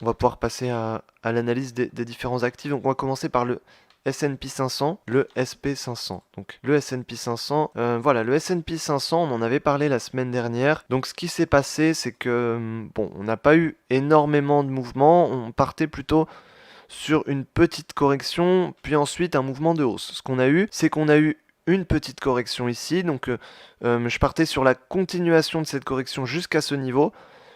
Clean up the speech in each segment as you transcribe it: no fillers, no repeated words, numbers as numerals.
On va pouvoir passer à l'analyse des différents actifs. Donc on va commencer par le S&P 500, le SP 500. Donc le S&P 500, voilà, le S&P 500, on en avait parlé la semaine dernière. Donc ce qui s'est passé, c'est que, bon, on n'a pas eu énormément de mouvements. On partait plutôt sur une petite correction, puis ensuite un mouvement de hausse. Ce qu'on a eu, c'est qu'on a eu une petite correction ici. Donc je partais sur la continuation de cette correction jusqu'à ce niveau,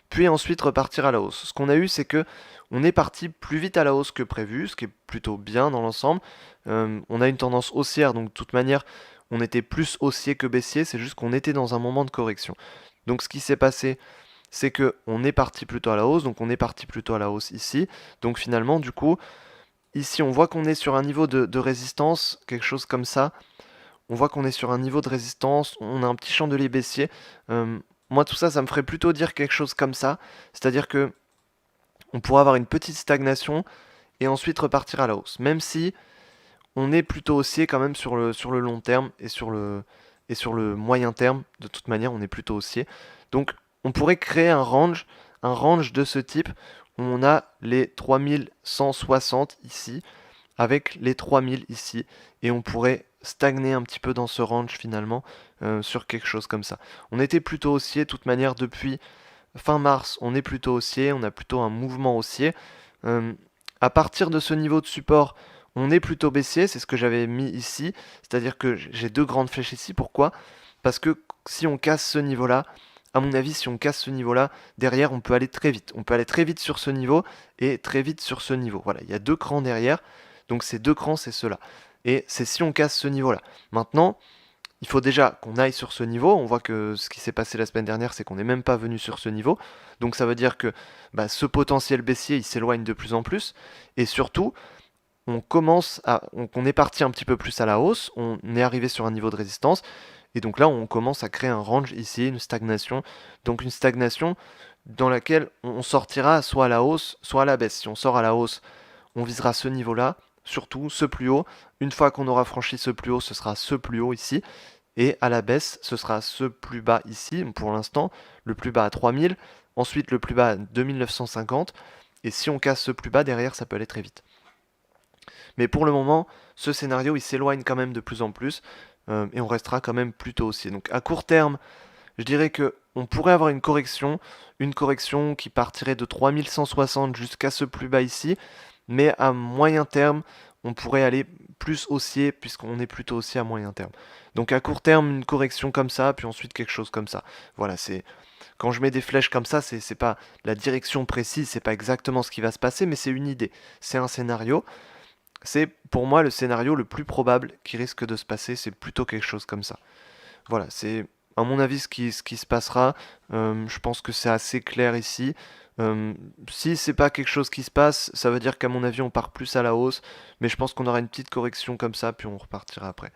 puis ensuite repartir à la hausse. Ce qu'on a eu, c'est que on est parti plus vite à la hausse que prévu, ce qui est plutôt bien dans l'ensemble. On a une tendance haussière, donc de toute manière, on était plus haussier que baissier, c'est juste qu'on était dans un moment de correction. Donc ce qui s'est passé, c'est que on est parti plutôt à la hausse, donc on est parti plutôt à la hausse ici. Donc finalement, du coup, ici, on voit qu'on est sur un niveau de résistance, quelque chose comme ça. On voit qu'on est sur un niveau de résistance, on a un petit chandelier baissier. Moi, tout ça, ça me ferait plutôt dire quelque chose comme ça. C'est-à-dire que on pourrait avoir une petite stagnation et ensuite repartir à la hausse. Même si on est plutôt haussier quand même sur le long terme et sur le moyen terme. De toute manière, on est plutôt haussier. Donc, on pourrait créer un range de ce type où on a les 3160 ici, avec les 3000 ici, et on pourrait stagner un petit peu dans ce range finalement, sur quelque chose comme ça. On était plutôt haussier, de toute manière, depuis fin mars, on est plutôt haussier, on a plutôt un mouvement haussier. Euh, à partir de ce niveau de support, on est plutôt baissier, c'est ce que j'avais mis ici, c'est-à-dire que j'ai deux grandes flèches ici. Pourquoi? Parce que si on casse ce niveau-là, à mon avis, si on casse ce niveau-là, derrière, on peut aller très vite. On peut aller très vite sur ce niveau et très vite sur ce niveau. Voilà, il y a deux crans derrière, donc ces deux crans, c'est cela. Et c'est si on casse ce niveau-là. Maintenant, il faut déjà qu'on aille sur ce niveau. On voit que ce qui s'est passé la semaine dernière, c'est qu'on n'est même pas venu sur ce niveau. Donc ça veut dire que ce potentiel baissier, il s'éloigne de plus en plus. Et surtout, on est parti un petit peu plus à la hausse. On est arrivé sur un niveau de résistance. Et donc là, on commence à créer un range ici, une stagnation. Donc une stagnation dans laquelle on sortira soit à la hausse, soit à la baisse. Si on sort à la hausse, on visera ce niveau-là, surtout ce plus haut. Une fois qu'on aura franchi ce plus haut, ce sera ce plus haut ici. Et à la baisse, ce sera ce plus bas ici, pour l'instant, le plus bas à 3000, ensuite le plus bas à 2950, et si on casse ce plus bas derrière, ça peut aller très vite. Mais pour le moment, ce scénario, il s'éloigne quand même de plus en plus, et on restera quand même plutôt haussier. Donc à court terme, je dirais que on pourrait avoir une correction qui partirait de 3160 jusqu'à ce plus bas ici, mais à moyen terme, on pourrait aller plus haussier puisqu'on est plutôt haussier à moyen terme. Donc à court terme, une correction comme ça, puis ensuite quelque chose comme ça. Voilà, c'est quand je mets des flèches comme ça, c'est pas la direction précise, c'est pas exactement ce qui va se passer, mais c'est une idée, c'est un scénario. C'est pour moi le scénario le plus probable qui risque de se passer, c'est plutôt quelque chose comme ça. Voilà, c'est à mon avis ce qui se passera. Je pense que c'est assez clair ici. Si c'est pas quelque chose qui se passe, ça veut dire qu'à mon avis on part plus à la hausse, mais je pense qu'on aura une petite correction comme ça, puis on repartira après.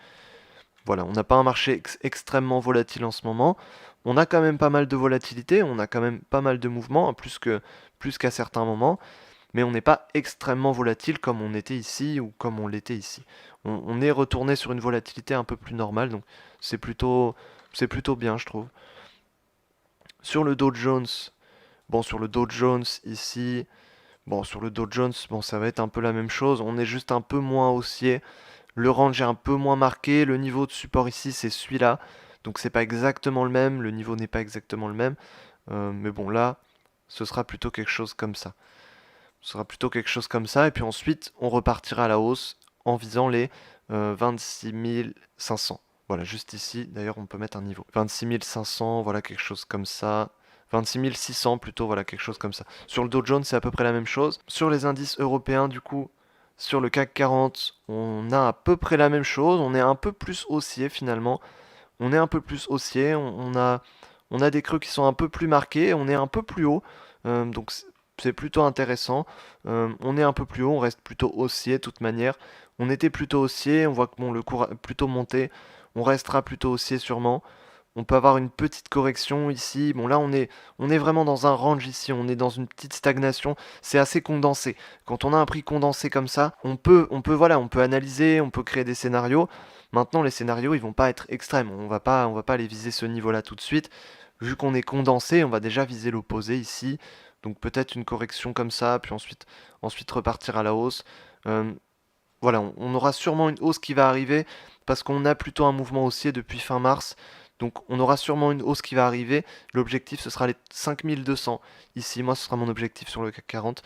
Voilà, on n'a pas un marché extrêmement volatile en ce moment. On a quand même pas mal de volatilité, on a quand même pas mal de mouvements, hein, plus qu'à certains moments, mais on n'est pas extrêmement volatile comme on était ici ou comme on l'était ici. On est retourné sur une volatilité un peu plus normale, donc c'est plutôt, c'est plutôt bien, je trouve. Sur le Dow Jones, bon, sur le Dow Jones ici, bon, sur le Dow Jones, bon, ça va être un peu la même chose. On est juste un peu moins haussier. Le range est un peu moins marqué. Le niveau de support ici, c'est celui-là. Donc c'est pas exactement le même. Le niveau n'est pas exactement le même. Mais bon, là, ce sera plutôt quelque chose comme ça. Ce sera plutôt quelque chose comme ça. Et puis ensuite, on repartira à la hausse en visant les 26 500. Voilà, juste ici. D'ailleurs, on peut mettre un niveau. 26 500, voilà, quelque chose comme ça. 26 600 plutôt, voilà, quelque chose comme ça. Sur le Dow Jones, c'est à peu près la même chose. Sur les indices européens, du coup, sur le CAC 40, on a à peu près la même chose. On est un peu plus haussier finalement. On est un peu plus haussier. On a des creux qui sont un peu plus marqués. On est un peu plus haut. Donc c'est plutôt intéressant. On est un peu plus haut. On reste plutôt haussier de toute manière. On était plutôt haussier. On voit que bon, le cours a plutôt monté. On restera plutôt haussier sûrement. On peut avoir une petite correction ici. Bon là on est vraiment dans un range ici, on est dans une petite stagnation, c'est assez condensé. Quand on a un prix condensé comme ça, voilà, on peut analyser, on peut créer des scénarios. Maintenant les scénarios, ils vont pas être extrêmes, on va pas aller viser ce niveau-là tout de suite. Vu qu'on est condensé, on va déjà viser l'opposé ici. Donc peut-être une correction comme ça, puis ensuite repartir à la hausse. Euh, voilà, on aura sûrement une hausse qui va arriver parce qu'on a plutôt un mouvement haussier depuis fin mars. Donc on aura sûrement une hausse qui va arriver. L'objectif, ce sera les 5200. Ici, moi, ce sera mon objectif sur le CAC 40.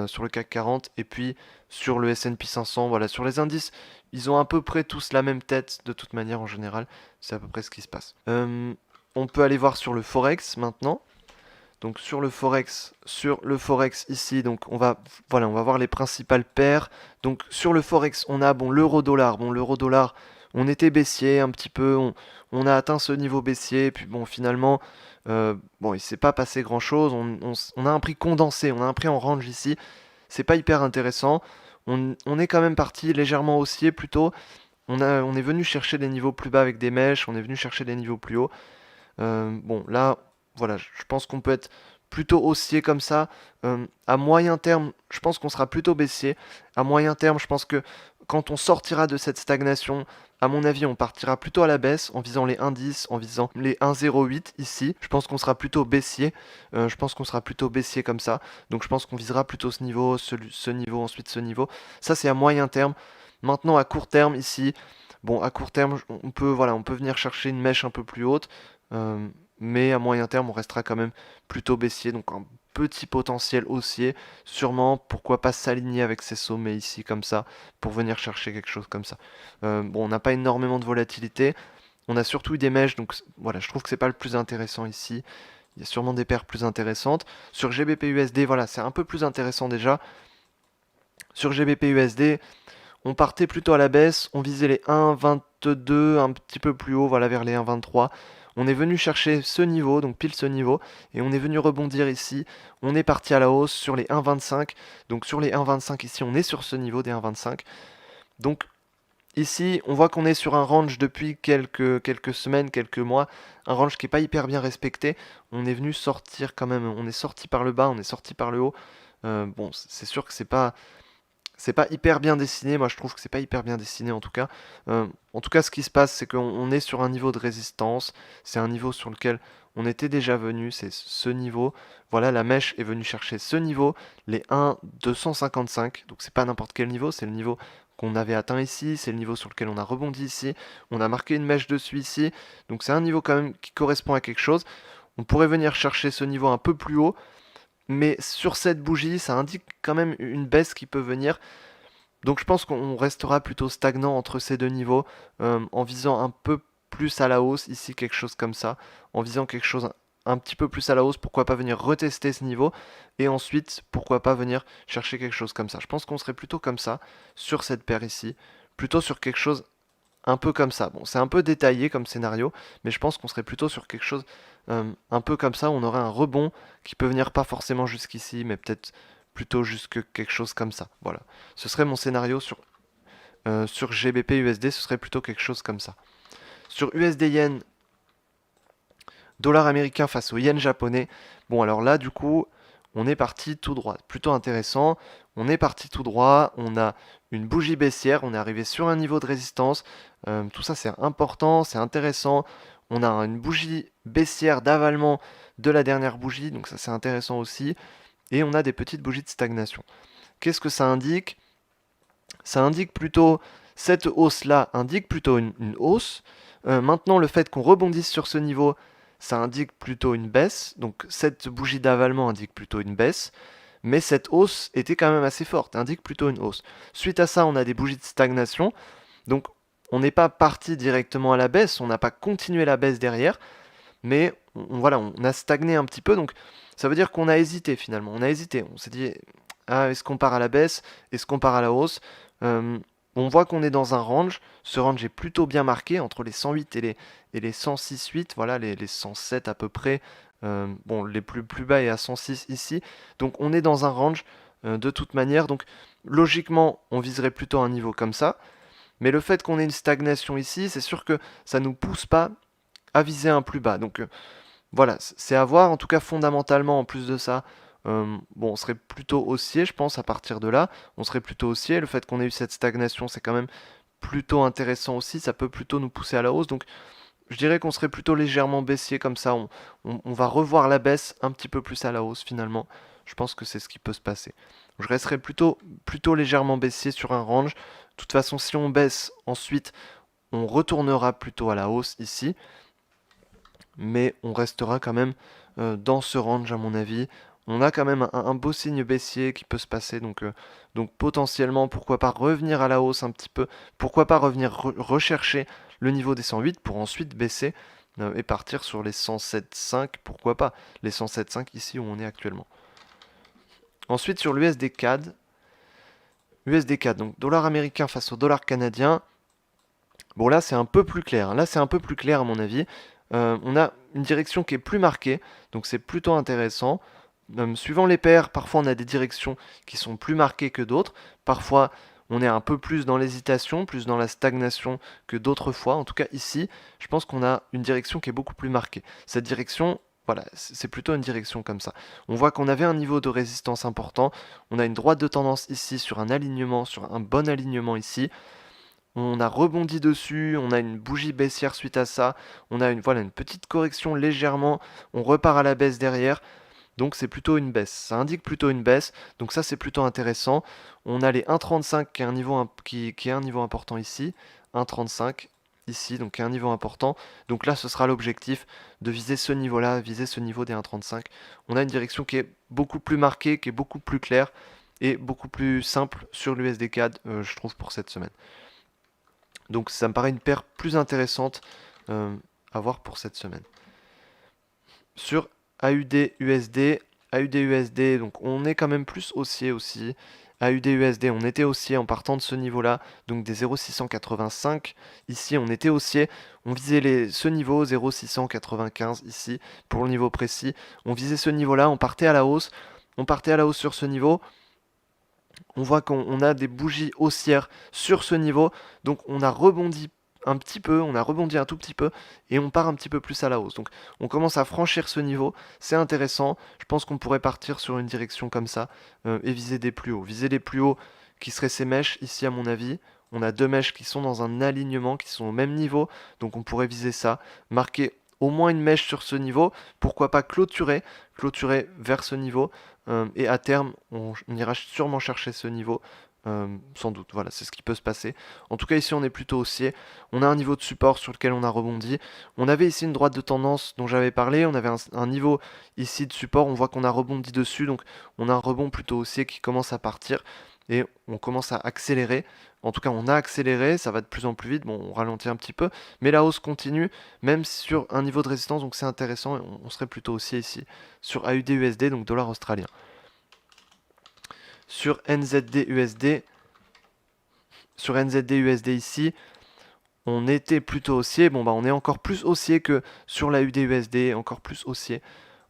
Sur le CAC 40 et puis sur le S&P 500. Voilà, sur les indices, ils ont à peu près tous la même tête de toute manière en général. C'est à peu près ce qui se passe. On peut aller voir sur le Forex maintenant. Donc sur le forex ici, donc voilà, on va voir les principales paires. Donc sur le forex, on a bon l'euro-dollar. Bon, l'euro-dollar, on était baissier un petit peu, on a atteint ce niveau baissier, puis bon finalement, bon il s'est pas passé grand-chose. On a un prix condensé, on a un prix en range ici. C'est pas hyper intéressant. On est quand même parti légèrement haussier plutôt. On est venu chercher des niveaux plus bas avec des mèches, on est venu chercher des niveaux plus hauts. Bon, là, voilà, je pense qu'on peut être plutôt haussier comme ça. À moyen terme, je pense qu'on sera plutôt baissier. À moyen terme, je pense que quand on sortira de cette stagnation, à mon avis, on partira plutôt à la baisse en visant les 1,10, en visant les 1,08 ici. Je pense qu'on sera plutôt baissier. Je pense qu'on sera plutôt baissier comme ça. Donc je pense qu'on visera plutôt ce niveau, ce niveau, ensuite ce niveau. Ça, c'est à moyen terme. Maintenant, à court terme, ici, bon, à court terme, voilà, on peut venir chercher une mèche un peu plus haute. Euh, mais à moyen terme, on restera quand même plutôt baissier, donc un petit potentiel haussier, sûrement, pourquoi pas s'aligner avec ces sommets ici comme ça, pour venir chercher quelque chose comme ça. Bon, on n'a pas énormément de volatilité, on a surtout eu des mèches, donc voilà, je trouve que c'est pas le plus intéressant ici. Il y a sûrement des paires plus intéressantes. Sur GBP/USD, voilà, c'est un peu plus intéressant déjà. Sur GBP/USD, on partait plutôt à la baisse, on visait les 1,22, un petit peu plus haut, voilà, vers les 1,23. On est venu chercher ce niveau, donc pile ce niveau, et on est venu rebondir ici. On est parti à la hausse sur les 1,25. Donc sur les 1,25 ici, on est sur ce niveau des 1,25. Donc ici, on voit qu'on est sur un range depuis quelques semaines, quelques mois, un range qui n'est pas hyper bien respecté. On est venu sortir quand même, on est sorti par le bas, on est sorti par le haut. Bon, c'est sûr que c'est pas hyper bien dessiné, moi je trouve que c'est pas hyper bien dessiné en tout cas. En tout cas, ce qui se passe, c'est qu'on est sur un niveau de résistance, c'est un niveau sur lequel on était déjà venu, c'est ce niveau. Voilà, la mèche est venue chercher ce niveau, les 1,255, donc c'est pas n'importe quel niveau, c'est le niveau qu'on avait atteint ici, c'est le niveau sur lequel on a rebondi ici, on a marqué une mèche dessus ici, donc c'est un niveau quand même qui correspond à quelque chose. On pourrait venir chercher ce niveau un peu plus haut, mais sur cette bougie, ça indique quand même une baisse qui peut venir. Donc je pense qu'on restera plutôt stagnant entre ces deux niveaux, en visant un peu plus à la hausse, ici quelque chose comme ça, en visant quelque chose un petit peu plus à la hausse, pourquoi pas venir retester ce niveau, et ensuite pourquoi pas venir chercher quelque chose comme ça. Je pense qu'on serait plutôt comme ça, sur cette paire ici, plutôt sur quelque chose un peu comme ça. Bon, c'est un peu détaillé comme scénario, mais je pense qu'on serait plutôt sur quelque chose un peu comme ça. On aurait un rebond qui peut venir pas forcément jusqu'ici, mais peut-être plutôt jusque quelque chose comme ça. Voilà. Ce serait mon scénario sur GBP USD, ce serait plutôt quelque chose comme ça. Sur USD Yen, dollar américain face au yen japonais. Bon, alors là, du coup, on est parti tout droit. Plutôt intéressant. On est parti tout droit. On a une bougie baissière. On est arrivé sur un niveau de résistance. Tout ça, c'est important, c'est intéressant. On a une bougie baissière d'avalement de la dernière bougie. Donc ça, c'est intéressant aussi. Et on a des petites bougies de stagnation. Qu'est-ce que ça indique? Ça indique plutôt, cette hausse-là indique plutôt une hausse. Maintenant, le fait qu'on rebondisse sur ce niveau, ça indique plutôt une baisse. Donc cette bougie d'avalement indique plutôt une baisse. Mais cette hausse était quand même assez forte, indique plutôt une hausse. Suite à ça, on a des bougies de stagnation. Donc on n'est pas parti directement à la baisse, on n'a pas continué la baisse derrière. Mais voilà, on a stagné un petit peu. Donc ça veut dire qu'on a hésité finalement. On a hésité. On s'est dit, ah, est-ce qu'on part à la baisse? Est-ce qu'on part à la hausse? Euh, on voit qu'on est dans un range. Ce range est plutôt bien marqué entre les 108 et les 106,8. Voilà, les 107 à peu près. Bon, les plus bas est à 106 ici. Donc on est dans un range de toute manière. Donc logiquement, on viserait plutôt un niveau comme ça. Mais le fait qu'on ait une stagnation ici, c'est sûr que ça ne nous pousse pas à viser un plus bas. Donc voilà, c'est à voir. En tout cas, fondamentalement, en plus de ça, bon, on serait plutôt haussier, je pense, à partir de là. On serait plutôt haussier. Le fait qu'on ait eu cette stagnation, c'est quand même plutôt intéressant aussi. Ça peut plutôt nous pousser à la hausse. Donc, je dirais qu'on serait plutôt légèrement baissier comme ça. On va revoir la baisse un petit peu plus à la hausse finalement. Je pense que c'est ce qui peut se passer. Je resterai plutôt légèrement baissier sur un range. De toute façon, si on baisse ensuite, on retournera plutôt à la hausse ici, mais on restera quand même dans ce range à mon avis. On a quand même un beau signe baissier qui peut se passer, donc potentiellement pourquoi pas revenir à la hausse un petit peu, pourquoi pas revenir rechercher le niveau des 108 pour ensuite baisser et partir sur les 107,5, pourquoi pas, les 107,5 ici où on est actuellement. Ensuite sur l'USD CAD, donc dollar américain face au dollar canadien. Bon là c'est un peu plus clair, là c'est un peu plus clair à mon avis. On a une direction qui est plus marquée, donc c'est plutôt intéressant. Suivant les paires, parfois on a des directions qui sont plus marquées que d'autres. Parfois on est un peu plus dans l'hésitation, plus dans la stagnation que d'autres fois. En tout cas ici, je pense qu'on a une direction qui est beaucoup plus marquée. Cette direction, voilà, c'est plutôt une direction comme ça. On voit qu'on avait un niveau de résistance important. On a une droite de tendance ici sur un alignement, sur un bon alignement ici. On a rebondi dessus, on a une bougie baissière suite à ça, on a voilà, une petite correction légèrement, on repart à la baisse derrière, donc c'est plutôt une baisse. Ça indique plutôt une baisse, donc ça c'est plutôt intéressant. On a les 1,35 qui est un niveau, qui est un niveau important ici, 1,35 ici, donc qui est un niveau important. Donc là ce sera l'objectif de viser ce niveau-là, viser ce niveau des 1,35. On a une direction qui est beaucoup plus marquée, qui est beaucoup plus claire et beaucoup plus simple sur l'USD CAD, je trouve, pour cette semaine. Donc ça me paraît une paire plus intéressante à voir pour cette semaine. Sur AUD-USD, AUD-USD, donc on est quand même plus haussier aussi. AUD-USD, on était haussier en partant de ce niveau-là, donc des 0,685. Ici, on était haussier, on visait ce niveau, 0,695 ici, pour le niveau précis. On visait ce niveau-là, on partait à la hausse. On partait à la hausse sur ce niveau. On voit qu'on a des bougies haussières sur ce niveau, donc on a rebondi un petit peu, on a rebondi un tout petit peu, et on part un petit peu plus à la hausse. Donc on commence à franchir ce niveau, c'est intéressant, je pense qu'on pourrait partir sur une direction comme ça, et viser des plus hauts. Viser les plus hauts qui seraient ces mèches, ici à mon avis, on a deux mèches qui sont dans un alignement, qui sont au même niveau, donc on pourrait viser ça, marquer au moins une mèche sur ce niveau, pourquoi pas clôturer vers ce niveau, et à terme, on ira sûrement chercher ce niveau, sans doute. Voilà, c'est ce qui peut se passer. En tout cas, ici, on est plutôt haussier. On a un niveau de support sur lequel on a rebondi. On avait ici une droite de tendance dont j'avais parlé. On avait un niveau ici de support. On voit qu'on a rebondi dessus. Donc, on a un rebond plutôt haussier qui commence à partir. Et on commence à accélérer. En tout cas, on a accéléré. Ça va de plus en plus vite. Bon, on ralentit un petit peu. Mais la hausse continue, même sur un niveau de résistance. Donc, c'est intéressant. On serait plutôt haussier ici. Sur AUD-USD, donc dollar australien. Sur NZD-USD, ici, on était plutôt haussier. Bon, bah, on est encore plus haussier que sur la UD-USD, encore plus haussier.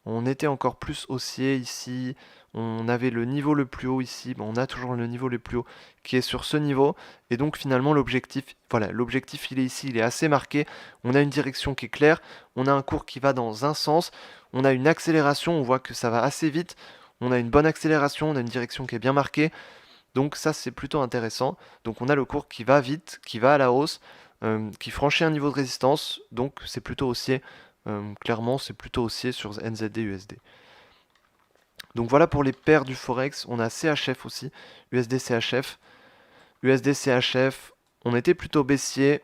On était encore plus haussier ici. On avait le niveau le plus haut ici. Bon, on a toujours le niveau le plus haut qui est sur ce niveau. Et donc finalement l'objectif, voilà, l'objectif il est ici, il est assez marqué. On a une direction qui est claire. On a un cours qui va dans un sens. On a une accélération. On voit que ça va assez vite. On a une bonne accélération. On a une direction qui est bien marquée. Donc ça c'est plutôt intéressant. Donc on a le cours qui va vite, qui va à la hausse, qui franchit un niveau de résistance. Donc c'est plutôt haussier. Clairement c'est plutôt haussier sur NZD-USD. Donc voilà pour les paires du Forex. On a CHF aussi, USD-CHF. USD-CHF, on était plutôt baissier.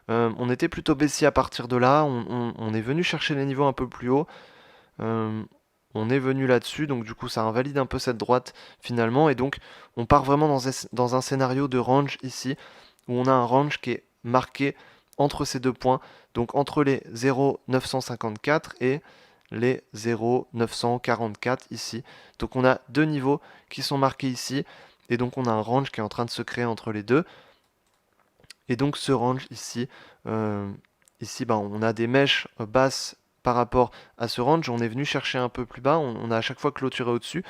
À partir de là. On est venu chercher les niveaux un peu plus haut. On est venu là-dessus, donc du coup ça invalide un peu cette droite finalement. Et donc on part vraiment dans un scénario de range ici, où on a un range qui est marqué entre ces deux points. Donc entre les 0,954 et les 0,944 ici. Donc on a deux niveaux qui sont marqués ici. Et donc on a un range qui est en train de se créer entre les deux. Et donc ce range ici, on a des mèches basses par rapport à ce range. On est venu chercher un peu plus bas, on a à chaque fois clôturé au-dessus.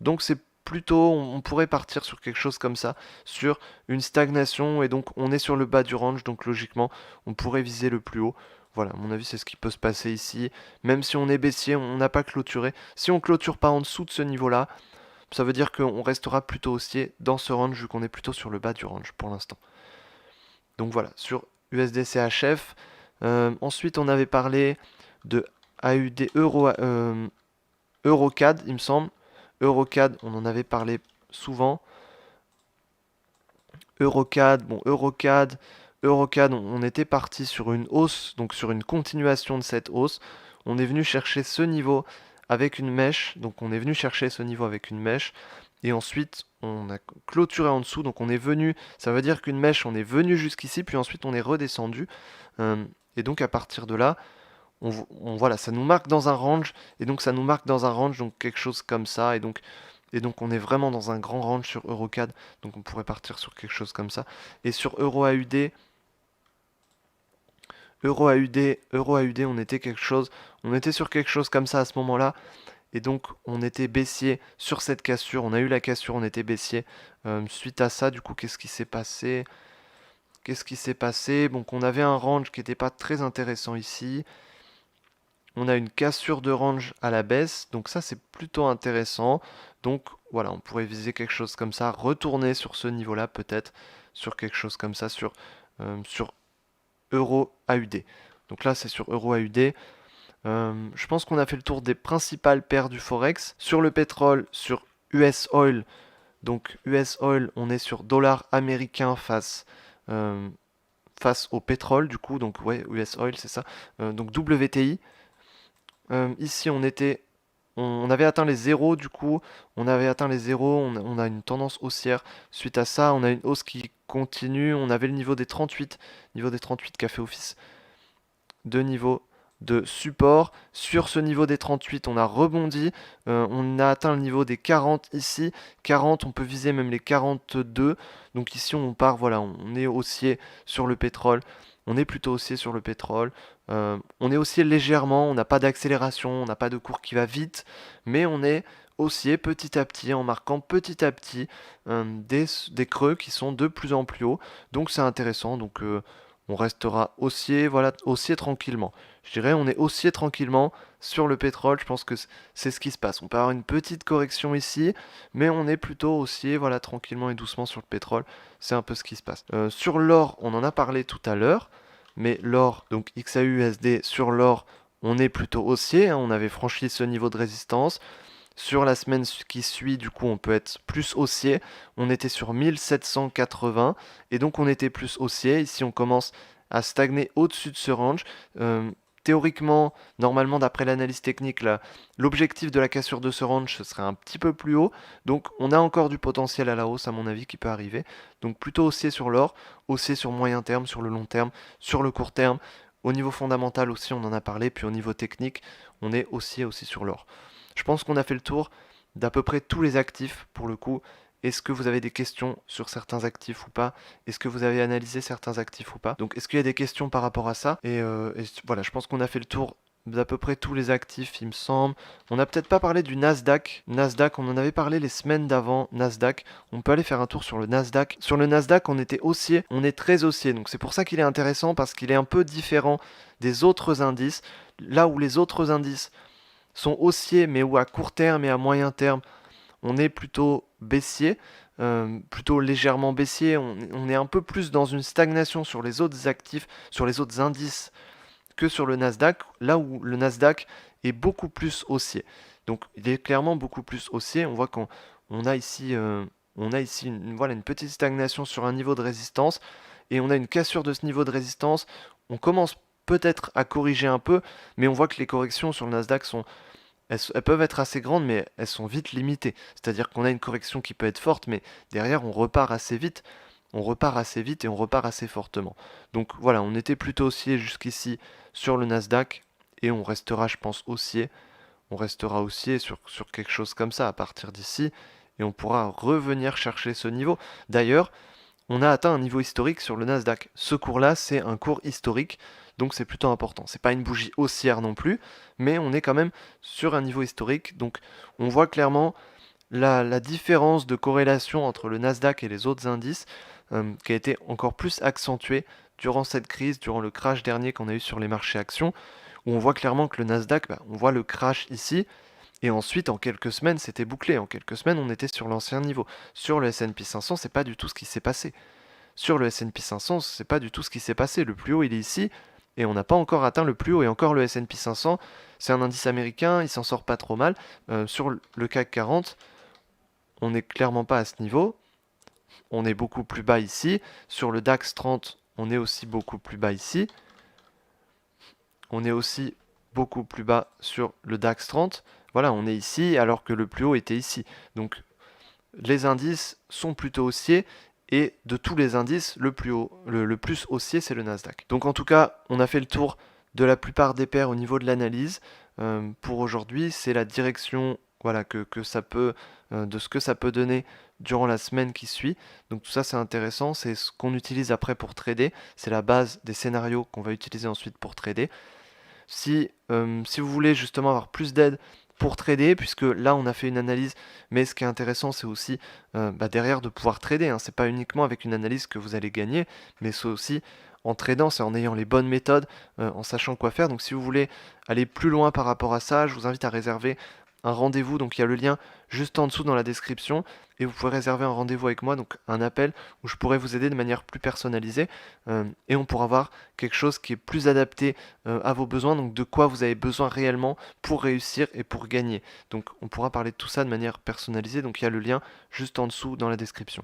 Donc c'est plutôt, on pourrait partir sur quelque chose comme ça, sur une stagnation. Et donc on est sur le bas du range, donc logiquement on pourrait viser le plus haut. Voilà, à mon avis, c'est ce qui peut se passer ici. Même si on est baissier, on n'a pas clôturé. Si on clôture pas en dessous de ce niveau-là, ça veut dire qu'on restera plutôt haussier dans ce range, vu qu'on est plutôt sur le bas du range pour l'instant. Donc voilà, sur USD-CHF. Ensuite, on avait parlé de AUD EuroCAD, il me semble. Eurocad, on en avait parlé souvent. Eurocad, bon, Eurocad, on était parti sur une hausse, donc sur une continuation de cette hausse. On est venu chercher ce niveau avec une mèche, donc on est venu chercher ce niveau avec une mèche, et ensuite on a clôturé en dessous, donc on est venu, ça veut dire qu'une mèche, on est venu jusqu'ici, puis ensuite on est redescendu, euh, et donc à partir de là, voilà, ça nous marque dans un range, et donc ça nous marque dans un range, donc quelque chose comme ça, et donc on est vraiment dans un grand range sur Eurocad, donc on pourrait partir sur quelque chose comme ça. Et sur Euro AUD, on était sur quelque chose comme ça à ce moment-là, et donc on était baissier sur cette cassure, on a eu la cassure, on était baissier. Suite à ça, du coup, qu'est-ce qui s'est passé? Qu'est-ce qui s'est passé? Bon, on avait un range qui n'était pas très intéressant ici. On a une cassure de range à la baisse, donc ça c'est plutôt intéressant. Donc voilà, on pourrait viser quelque chose comme ça, retourner sur ce niveau-là peut-être, sur quelque chose comme ça, sur Euro AUD. Donc là c'est sur Euro AUD. Je pense qu'on a fait le tour des principales paires du Forex. Sur le pétrole, sur US Oil, donc US Oil, on est sur dollar américain euh, face au pétrole du coup, donc ouais, US Oil c'est ça. Donc WTI. Ici, on avait atteint les zéros, du coup, on avait atteint les zéros, on a une tendance haussière. Suite à ça, on a une hausse qui continue. On avait le niveau des 38 qui a fait office de niveau de support. Sur ce niveau des 38, on a rebondi. On a atteint le niveau des 40 ici. 40, on peut viser même les 42. Donc ici, on part, voilà, on est haussier sur le pétrole. On est plutôt haussier sur le pétrole. On est haussier légèrement, on n'a pas d'accélération, on n'a pas de cours qui va vite, mais on est haussier petit à petit, en marquant petit à petit des creux qui sont de plus en plus hauts. Donc c'est intéressant. Donc on restera haussier, voilà, haussier tranquillement. Je dirais on est haussier tranquillement sur le pétrole. Je pense que c'est ce qui se passe. On peut avoir une petite correction ici, mais on est plutôt haussier, voilà, tranquillement et doucement sur le pétrole. C'est un peu ce qui se passe. Sur l'or, on en a parlé tout à l'heure, mais l'or, donc XAUUSD sur l'or, on est plutôt haussier, hein, on avait franchi ce niveau de résistance. Sur la semaine qui suit, du coup, on peut être plus haussier. On était sur 1780 et donc on était plus haussier. Ici, on commence à stagner au-dessus de ce range. Euh, Théoriquement, normalement, d'après l'analyse technique, l'objectif de la cassure de ce range, ce serait un petit peu plus haut. Donc, on a encore du potentiel à la hausse, à mon avis, qui peut arriver. Donc, plutôt haussier sur l'or, haussier sur moyen terme, sur le long terme, sur le court terme. Au niveau fondamental aussi, on en a parlé. Puis au niveau technique, on est haussier aussi sur l'or. Je pense qu'on a fait le tour d'à peu près tous les actifs pour le coup. Est-ce que vous avez des questions sur certains actifs ou pas? Est-ce que vous avez analysé certains actifs ou pas? Donc est-ce qu'il y a des questions par rapport à ça? Et voilà, je pense qu'on a fait le tour d'à peu près tous les actifs, il me semble. On n'a peut-être pas parlé du Nasdaq. Nasdaq, on en avait parlé les semaines d'avant. Nasdaq, on peut aller faire un tour sur le Nasdaq. Sur le Nasdaq, on était haussier, on est très haussier. Donc c'est pour ça qu'il est intéressant parce qu'il est un peu différent des autres indices. Là où les autres indices sont haussiers, mais où à court terme et à moyen terme, on est plutôt baissier, plutôt légèrement baissier. On est un peu plus dans une stagnation sur les autres actifs, sur les autres indices que sur le Nasdaq, là où le Nasdaq est beaucoup plus haussier. Donc il est clairement beaucoup plus haussier. On voit qu'on a ici, voilà, une petite stagnation sur un niveau de résistance et on a une cassure de ce niveau de résistance. On commence peut-être à corriger un peu, mais on voit que les corrections sur le Nasdaq elles peuvent être assez grandes, mais elles sont vite limitées. C'est-à-dire qu'on a une correction qui peut être forte, mais derrière, on repart assez vite. On repart assez vite et on repart assez fortement. Donc voilà, on était plutôt haussier jusqu'ici sur le Nasdaq et on restera, je pense, haussier. On restera haussier sur quelque chose comme ça à partir d'ici et on pourra revenir chercher ce niveau. D'ailleurs, on a atteint un niveau historique sur le Nasdaq. Ce cours-là, c'est un cours historique, donc c'est plutôt important. C'est pas une bougie haussière non plus, mais on est quand même sur un niveau historique. Donc on voit clairement la différence de corrélation entre le Nasdaq et les autres indices qui a été encore plus accentuée durant cette crise, durant le crash dernier qu'on a eu sur les marchés actions, où on voit clairement que le Nasdaq, on voit le crash ici, et ensuite, en quelques semaines, c'était bouclé. En quelques semaines, on était sur l'ancien niveau. Sur le S&P 500, c'est pas du tout ce qui s'est passé. Sur le S&P 500, c'est pas du tout ce qui s'est passé. Le plus haut, il est ici, et on n'a pas encore atteint le plus haut. Et encore, le S&P 500, c'est un indice américain, il s'en sort pas trop mal. Sur le CAC 40, on n'est clairement pas à ce niveau. On est beaucoup plus bas ici. Sur le DAX 30, on est aussi beaucoup plus bas ici. On est aussi beaucoup plus bas sur le DAX 30. Voilà, on est ici alors que le plus haut était ici. Donc les indices sont plutôt haussiers et de tous les indices, le plus haussier, c'est le Nasdaq. Donc en tout cas, on a fait le tour de la plupart des paires au niveau de l'analyse. Pour aujourd'hui, c'est la direction voilà, que ça peut, de ce que ça peut donner durant la semaine qui suit. Donc tout ça, c'est intéressant. C'est ce qu'on utilise après pour trader. C'est la base des scénarios qu'on va utiliser ensuite pour trader. Si vous voulez justement avoir plus d'aide pour trader, puisque là on a fait une analyse, mais ce qui est intéressant c'est aussi derrière de pouvoir trader, hein. C'est pas uniquement avec une analyse que vous allez gagner, mais c'est aussi en tradant, c'est en ayant les bonnes méthodes, en sachant quoi faire. Donc si vous voulez aller plus loin par rapport à ça, je vous invite à réserver un rendez-vous, donc il y a le lien juste en dessous dans la description, et vous pouvez réserver un rendez-vous avec moi, donc un appel où je pourrais vous aider de manière plus personnalisée, et on pourra voir quelque chose qui est plus adapté à vos besoins, donc de quoi vous avez besoin réellement pour réussir et pour gagner. Donc on pourra parler de tout ça de manière personnalisée, donc il y a le lien juste en dessous dans la description.